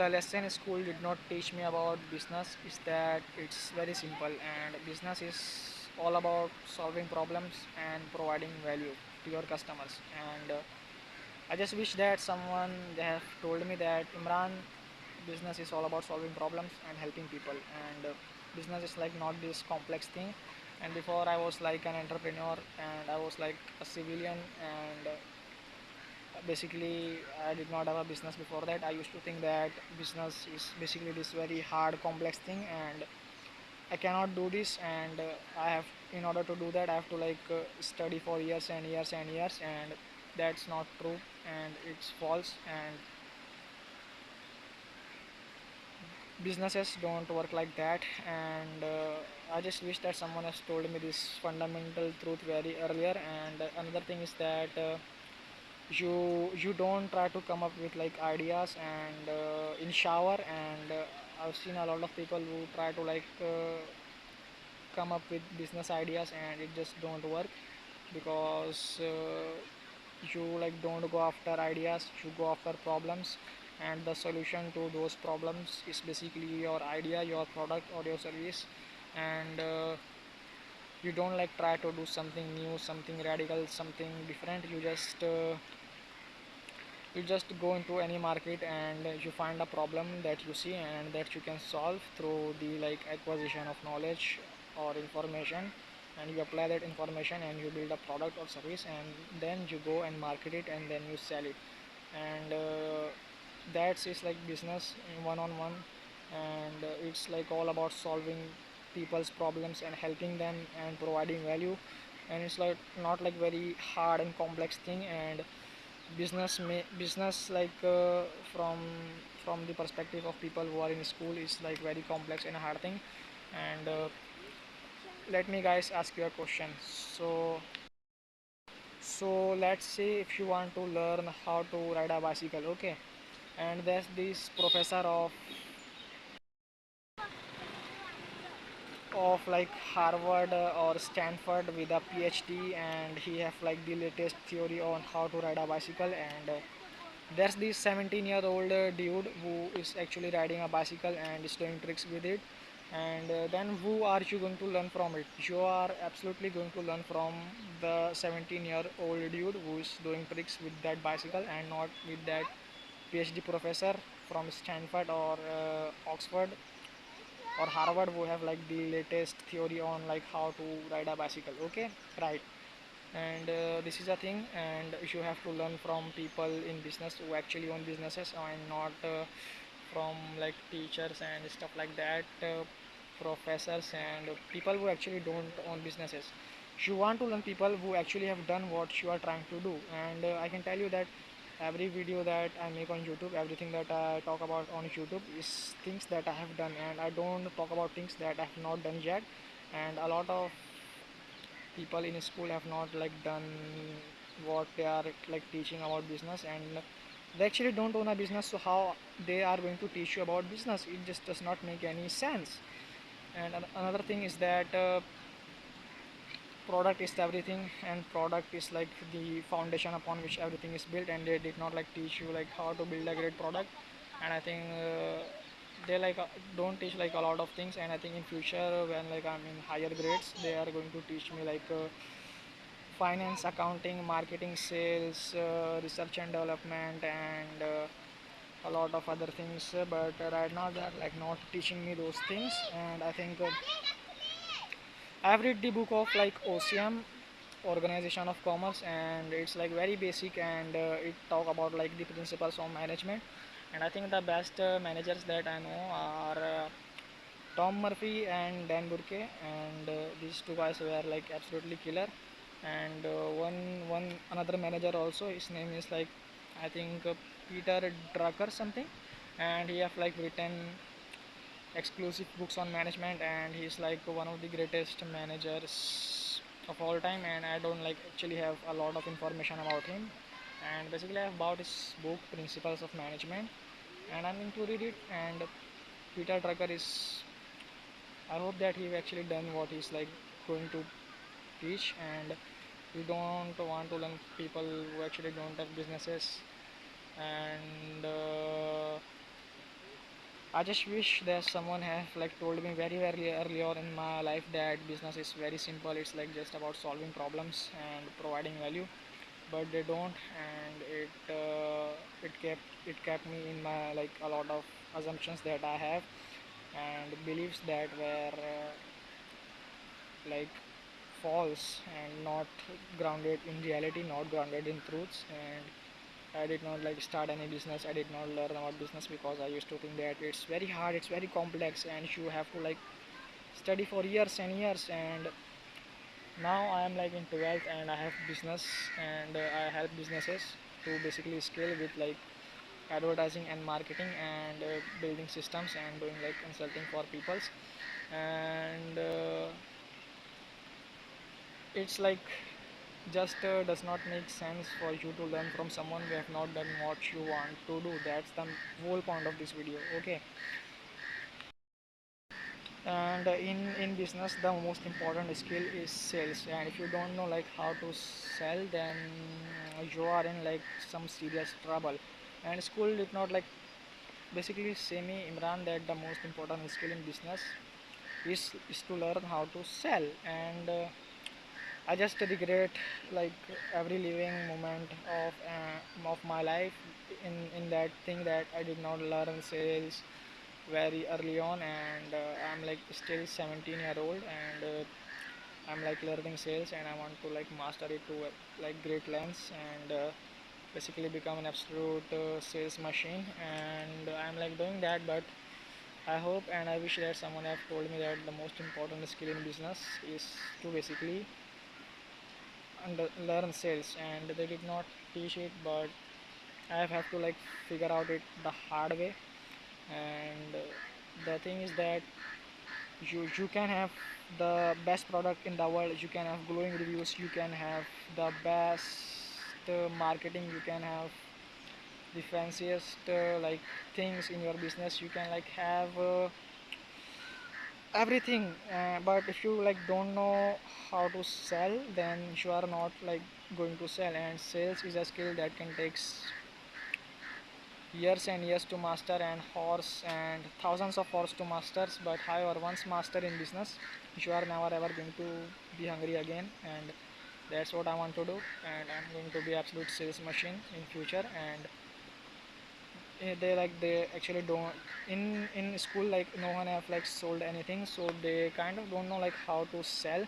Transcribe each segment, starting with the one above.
the lesson school did not teach me about business is that it's very simple, and business is all about solving problems and providing value to your customers. And I just wish that someone they have told me that Imran, business is all about solving problems and helping people, and business is like not this complex thing. And before I was like an entrepreneur, and I was like a civilian, and basically I did not have a business before that. I used to think that business is basically this very hard complex thing, and I cannot do this, and I have, in order to do that, I have to like study for years and years and years, and that's not true, and it's false. And businesses don't work like that. And I just wish that someone has told me this fundamental truth very earlier. And another thing is that you don't try to come up with like ideas and in shower. And I've seen a lot of people who try to like come up with business ideas, and it just don't work, because you like don't go after ideas, you go after problems. And the solution to those problems is basically your idea, your product, or your service. And you don't like try to do something new, something radical, something different. You just go into any market, and you find a problem that you see and that you can solve through the like acquisition of knowledge or information. And you apply that information and you build a product or service, and then you go and market it, and then you sell it. And that's is like business in one on one. And it's like all about solving people's problems and helping them and providing value. And it's like not like very hard and complex thing. And business like from the perspective of people who are in school is like very complex and a hard thing. And let me guys ask you a question. So let's say if you want to learn how to ride a bicycle, okay, and there's this professor of like Harvard or Stanford with a PhD, and he have like the latest theory on how to ride a bicycle. And there's this 17-year-old dude who is actually riding a bicycle and is doing tricks with it. And then who are you going to learn from it? You are absolutely going to learn from the 17-year-old dude who is doing tricks with that bicycle, and not with that PhD professor from Stanford or Oxford or Harvard who have like the latest theory on like how to ride a bicycle. Okay, right. And this is a thing, and you have to learn from people in business who actually own businesses, and not from like teachers and stuff like that, professors and people who actually don't own businesses. You want to learn people who actually have done what you are trying to do. And I can tell you that every video that I make on YouTube, everything that I talk about on YouTube is things that I have done, and I don't talk about things that I have not done yet. And a lot of people in school have not like done what they are like teaching about business, and they actually don't own a business. So how they are going to teach you about business? It just does not make any sense. And another thing is that product is everything, and product is like the foundation upon which everything is built. And they did not like teach you like how to build a great product. And I think they like don't teach like a lot of things. And I think in future, when like I'm in higher grades, they are going to teach me like finance, accounting, marketing, sales, research and development, and a lot of other things. But right now they are like not teaching me those things. And I think I've read the book of like OCM, Organization of Commerce, and it's like very basic. And it talk about like the principles of management. And I think the best managers that I know are Tom Murphy and Dan Burke. And these two guys were like absolutely killer. And one another manager also, his name is like, I think Peter Drucker something. And he have like written exclusive books on management, and he's like one of the greatest managers of all time. And I don't like actually have a lot of information about him. And basically I have bought his book Principles of Management, and I'm going to read it. And Peter Drucker is, I hope that he actually done what he's like going to teach. And we don't want to learn people who actually don't have businesses. And I just wish that someone have like told me very very early on in my life that business is very simple. It's like just about solving problems and providing value, but they don't, and it kept me in my like a lot of assumptions that I have and beliefs that were like false and not grounded in reality, not grounded in truths. And I did not like start any business. I did not learn about business because I used to think that it's very hard, it's very complex, and you have to like study for years and years. And now I am like in 12th and I have business, and I help businesses to basically scale with like advertising and marketing and building systems and doing like consulting for peoples. And it's like just does not make sense for you to learn from someone who have not done what you want to do. That's the whole point of this video. Okay. And in business the most important skill is sales, and if you don't know like how to sell, then you are in like some serious trouble. And school did not like basically say me, Imran, that the most important skill in business is to learn how to sell. And I just regret like every living moment of my life in that thing that I did not learn sales very early on. And I'm like still 17-year old, and I'm like learning sales, and I want to like master it to like great lengths, and basically become an absolute sales machine. And I'm like doing that, but I hope and I wish that someone have told me that the most important skill in business is to basically learn sales, and they did not teach it, but I have to like figure out it the hard way. And the thing is that you can have the best product in the world, you can have glowing reviews, you can have the best marketing, you can have the fanciest like things in your business, you can like have everything, but if you like don't know how to sell, then you are not like going to sell. And sales is a skill that can take years and years to master, and horse and thousands of horse to masters. But however, once master in business, you are never ever going to be hungry again. And that's what I want to do, and I'm going to be absolute sales machine in future. And they actually don't in school, like no one have like sold anything, so they kind of don't know like how to sell.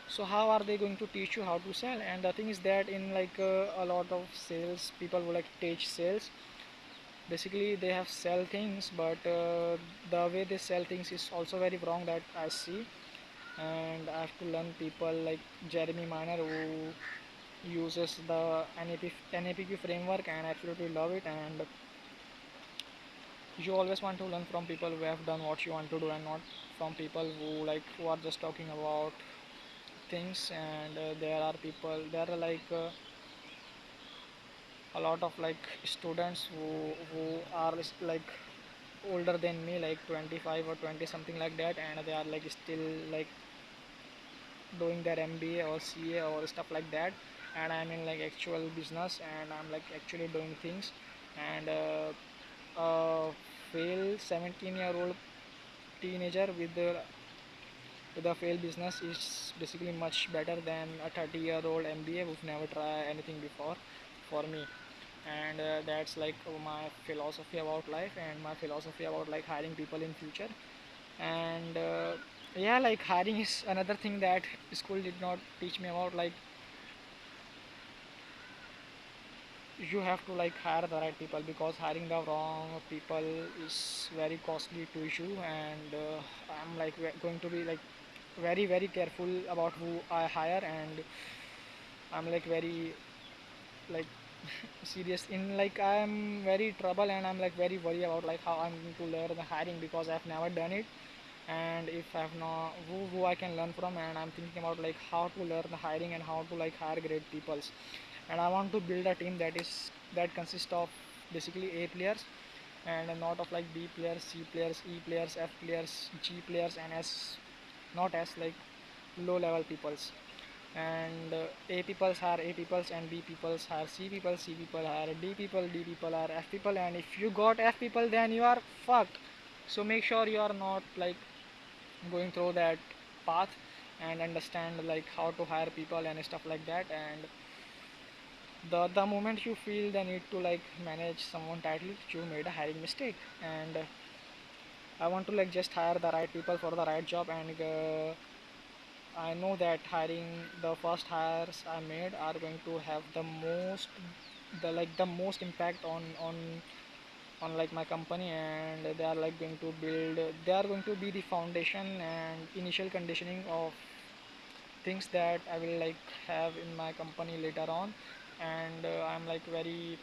So how are they going to teach you how to sell? And the thing is that in like a lot of sales people will like teach sales, basically they have sell things, but the way they sell things is also very wrong that I see. And I have to learn people like Jeremy Miner, who uses the NAPQ framework, and I absolutely love it. And you always want to learn from people who have done what you want to do, and not from people who are just talking about things. And there are like a lot of like students who are like older than me, like 25 or 20 something like that, and they are like still like doing their MBA or CA or stuff like that. And I'm in like actual business, and I'm like actually doing things. And a fail 17-year-old teenager with a failed business is basically much better than a 30-year-old MBA who've never tried anything before, for me. And that's like my philosophy about life, and my philosophy about like hiring people in future. And yeah, like hiring is another thing that school did not teach me about. Like you have to like hire the right people, because hiring the wrong people is very costly to you. And I'm like going to be like very very careful about who I hire. And I'm like very like serious in like I'm very trouble, and I'm like very worried about like how I'm going to learn the hiring, because I've never done it. And if I've not who I can learn from, and I'm thinking about like how to learn the hiring and how to like hire great peoples. And I want to build a team that consists of basically A players, and not of like B players, C players, E players, F players, G players, and S, not S, like low level peoples. And A peoples are A peoples, and B peoples are C people, are D people, D people are F people. And if you got F people, then you are fucked. So make sure you are not like going through that path, and understand like how to hire people and stuff like that. And the moment you feel the need to like manage someone tightly, you made a hiring mistake. And I want to like just hire the right people for the right job. And I know that hiring the first hires I made are going to have the most impact on like my company. And they are like going to build, they are going to be the foundation and initial conditioning of things that I will like have in my company later on. And I'm like very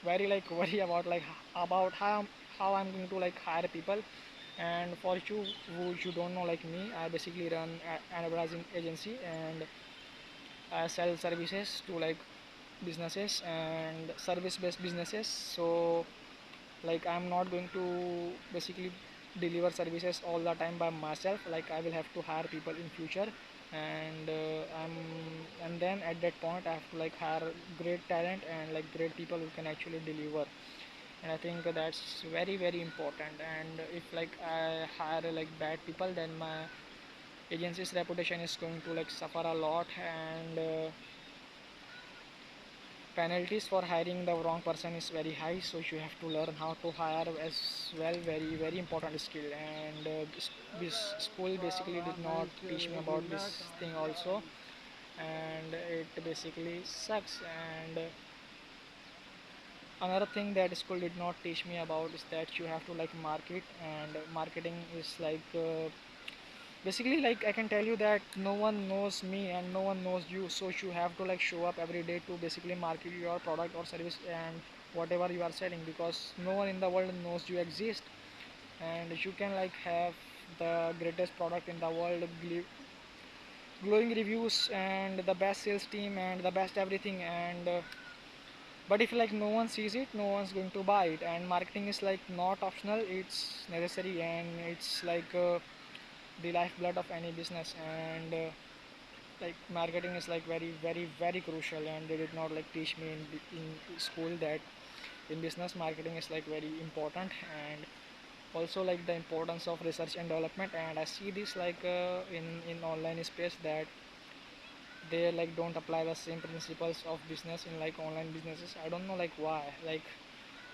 like worry about like about how I'm going to like hire people. And for you who you don't know like me, I basically run an advertising agency, and I sell services to like businesses and service based businesses. So like I'm not going to basically deliver services all the time by myself. Like I will have to hire people in future. And and then at that point I have to like hire great talent and like great people who can actually deliver. And I think that's very important. And if like I hire like bad people, then my agency's reputation is going to like suffer a lot. And penalties for hiring the wrong person is very high. So you have to learn how to hire as well, very important skill. And this school basically did not teach me about this thing also. And it basically sucks. And another thing that school did not teach me about is that you have to like market. And marketing is like basically like I can tell you that no one knows me and no one knows you. So you have to like show up every day to basically market your product or service and whatever you are selling, because no one in the world knows you exist. And you can like have the greatest product in the world, glowing reviews and the best sales team and the best everything. And but if like no one sees it, no one's going to buy it. And marketing is like not optional, it's necessary. And it's like the lifeblood of any business. And like marketing is like very crucial. And they did not like teach me in school that in business marketing is like very important. And also like the importance of research and development. And I see this like in online space that they like don't apply the same principles of business in like online businesses. I don't know like why. Like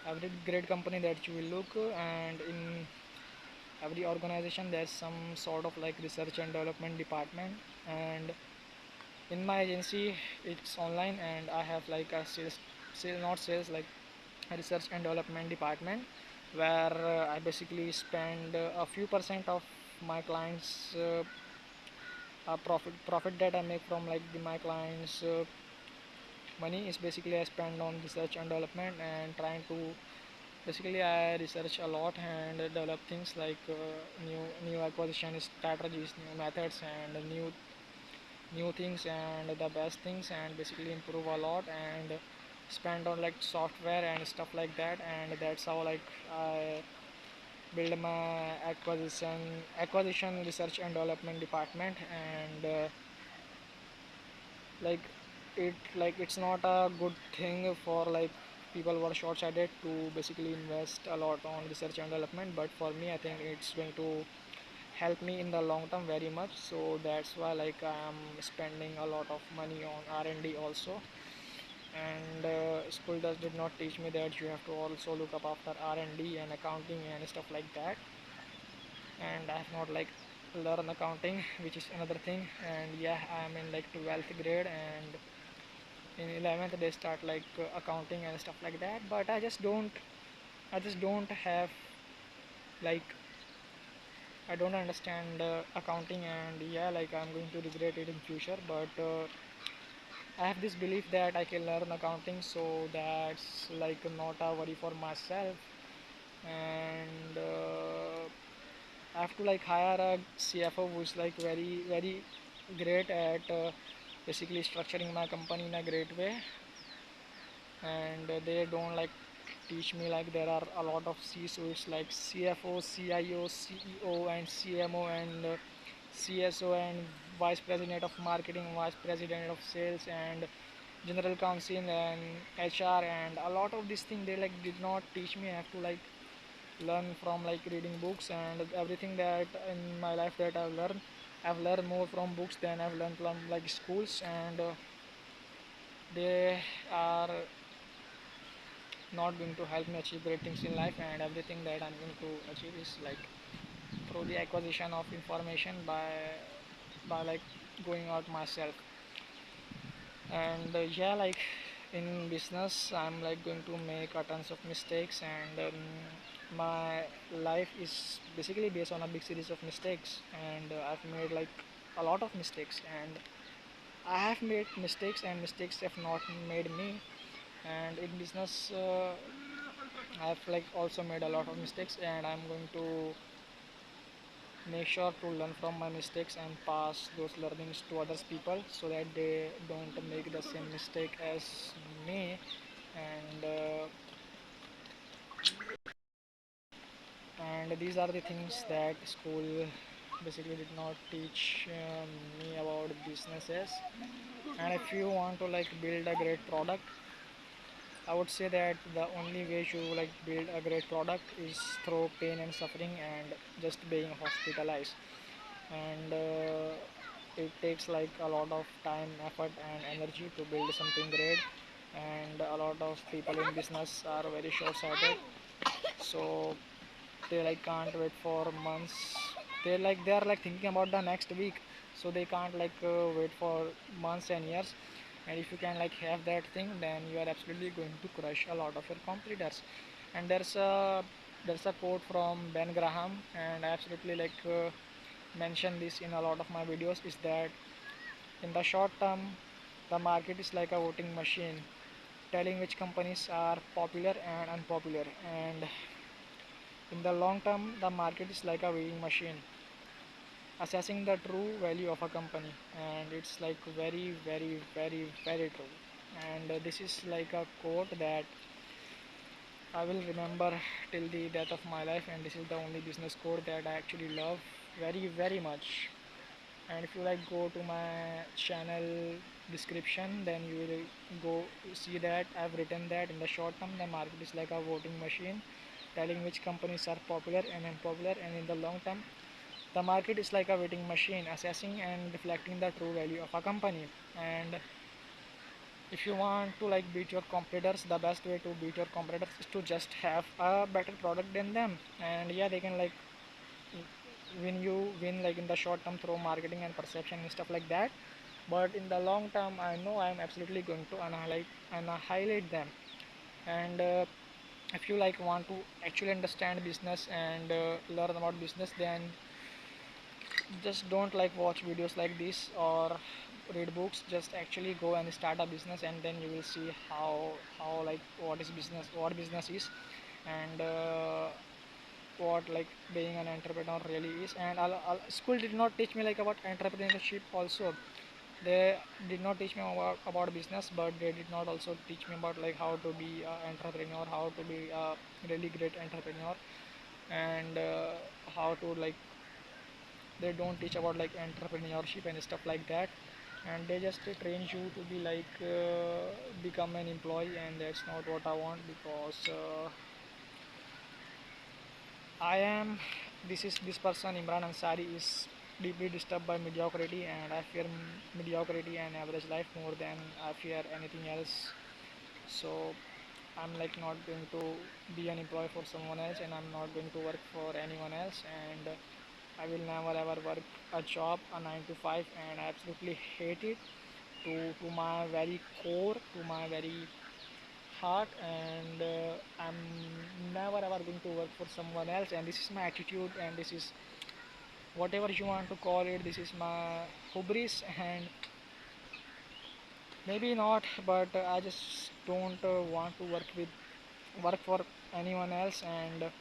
every great company that you will look, and in every organization there's some sort of like research and development department. And in my agency it's online, and I have like a sales not sales, like a research and development department, where I basically spend a few percent of my clients profit that I make from like my clients money is basically I spend on research and development. And trying to basically I research a lot and develop things like new acquisition strategies, new methods, and new things and the best things, and basically improve a lot and spend on like software and stuff like that. And that's how like I build my acquisition research and development department. And like it's not a good thing for like people who are short-sighted to basically invest a lot on research and development. But for me I think it's going to help me in the long term very much. So that's why like I am spending a lot of money on R&D also. And school did not teach me that you have to also look up after R&D and accounting and stuff like that. And I have not like learn accounting, which is another thing. And yeah, I am in like 12th grade, and in 11th they start like accounting and stuff like that. But I just don't have like I don't understand accounting. And yeah, like I'm going to regret it in future. But I have this belief that I can learn accounting, so that's like not a worry for myself. And I have to like hire a CFO who's like very great at basically structuring my company in a great way. And they don't like teach me like there are a lot of C suites like CFO, CIO, CEO, and CMO, and CSO, and vice president of marketing, vice president of sales, and general counsel, and HR. And a lot of these things they like did not teach me. I have to like learn from like reading books, and everything that in my life that I've learned more from books than I've learned from like schools. And they are not going to help me achieve great things in life, and everything that I'm going to achieve is like through the acquisition of information by like going out myself. And yeah, like in business I'm like going to make a tons of mistakes, and my life is basically based on a big series of mistakes, and I've made like a lot of mistakes, and I have made mistakes, and mistakes have not made me. And in business I've like also made a lot of mistakes, and I'm going to make sure to learn from my mistakes and pass those learnings to others people, so that they don't make the same mistake as me. And these are the things that school basically did not teach me about businesses. And if you want to like build a great product, I would say that the only way to like build a great product is through pain and suffering and just being hospitalized. And it takes like a lot of time, effort, and energy to build something great. And a lot of people in business are very short-sighted, so they like can't wait for months. They are like thinking about the next week, so they can't like wait for months and years. And if you can like have that thing, then you are absolutely going to crush a lot of your competitors. And there's a quote from Ben Graham, and I absolutely like mention this in a lot of my videos, is that in the short term the market is like a voting machine, telling which companies are popular and unpopular. And in the long term, the market is like a weighing machine, assessing the true value of a company. And it's like very, very, very, very true. And this is like a quote that I will remember till the death of my life. And this is the only business quote that I actually love very, very much. And if you like go to my channel description, then you will go see that I've written that in the short term the market is like a voting machine, telling which companies are popular and unpopular. And in the long term the market is like a weighting machine, assessing and reflecting the true value of a company. And if you want to like beat your competitors, the best way to beat your competitors is to just have a better product than them. And yeah, they can like win like in the short term through marketing and perception and stuff like that, but in the long term I know I'm absolutely going to annihilate them. And if you like want to actually understand business and learn about business, then just don't like watch videos like this or read books. Just actually go and start a business, and then you will see how like what business is, and what like being an entrepreneur really is. And school did not teach me like about entrepreneurship also. They did not teach me about business, but they did not also teach me about like how to be an entrepreneur, how to be a really great entrepreneur. And how to like they don't teach about like entrepreneurship and stuff like that. And they just train you to be like become an employee, and that's not what I want. Because I am this person Imran Ansari is deeply disturbed by mediocrity, and I fear mediocrity and average life more than I fear anything else. So I'm like not going to be an employee for someone else, and I'm not going to work for anyone else. And I will never ever work a job, a 9 to 5, and I absolutely hate it to my very core, to my very heart. And I'm never ever going to work for someone else. And this is my attitude, and this is whatever you want to call it. This is my hubris, and maybe not, but I just don't want to work for anyone else. And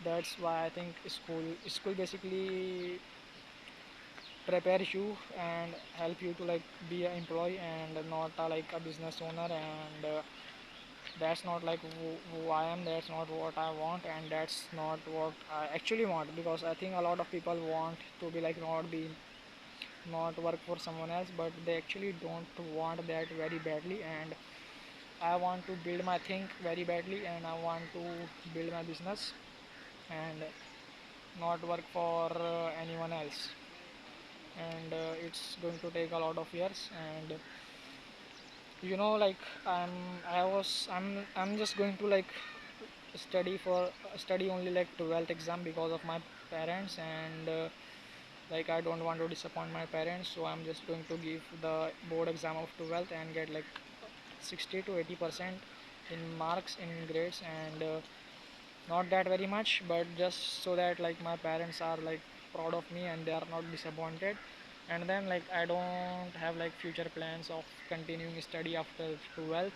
that's why I think school basically prepares you and help you to like be an employee and not like a business owner. And that's not like who I am. That's not what I want, and that's not what I actually want. Because I think a lot of people want to be like not work for someone else, but they actually don't want that very badly. And I want to build my thing very badly, and I want to build my business. and not work for anyone else. And it's going to take a lot of years. And like I'm just going to like study only like 12th exam because of my parents. And like I don't want to disappoint my parents, so I'm just going to give the board exam of 12th and get like 60 to 80% in marks in grades. And not that very much, but just so that like my parents are like proud of me and they are not disappointed. And then like I don't have like future plans of continuing study after 12th.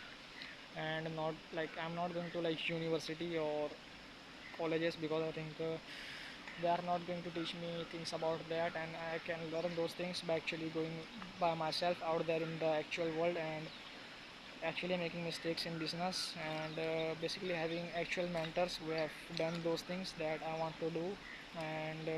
And not like I'm not going to like university or colleges because I think they are not going to teach me things about that, and I can learn those things by actually going by myself out there in the actual world and actually making mistakes in business. And basically having actual mentors who have done those things that I want to do. And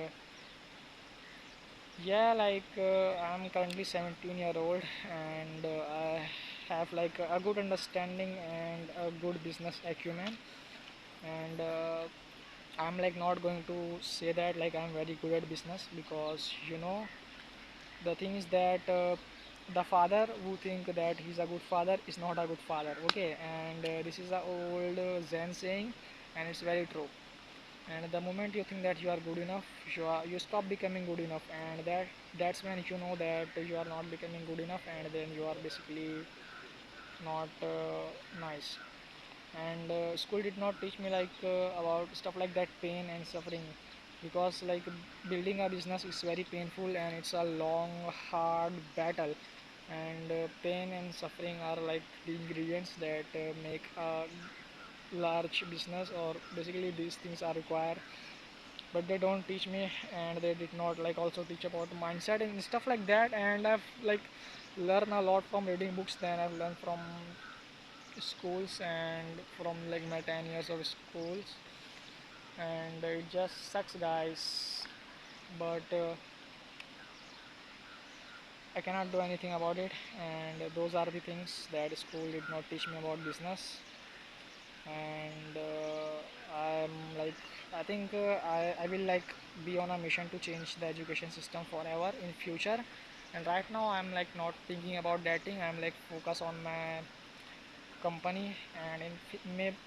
yeah, like I'm currently 17-year-old, and I have like a good understanding and a good business acumen. And I'm like not going to say that like I'm very good at business, because the thing is that the father who think that he's a good father is not a good father. Okay, and this is a old Zen saying, and it's very true. And the moment you think that you are good enough, you stop becoming good enough, and that's when you know that you are not becoming good enough, and then you are basically not nice. And school did not teach me like about stuff like that, pain and suffering, because like building a business is very painful and it's a long hard battle. And pain and suffering are like the ingredients that make a large business, or basically these things are required, but they don't teach me. And they did not like also teach about mindset and stuff like that. And I've like learned a lot from reading books than I've learned from schools and from like my 10 years of schools. And it just sucks, guys, but I cannot do anything about it. And those are the things that school did not teach me about business. And I'm like I think I will like be on a mission to change the education system forever in future. And right now I'm like not thinking about that thing. I'm like focus on my company. And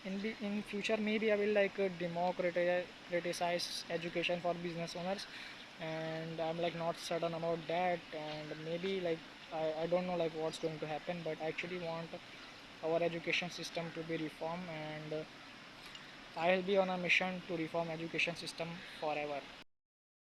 in future maybe I will like democratize education for business owners. And I'm like not certain about that. And maybe like I don't know like what's going to happen, but I actually want our education system to be reformed. And I'll be on a mission to reform education system forever.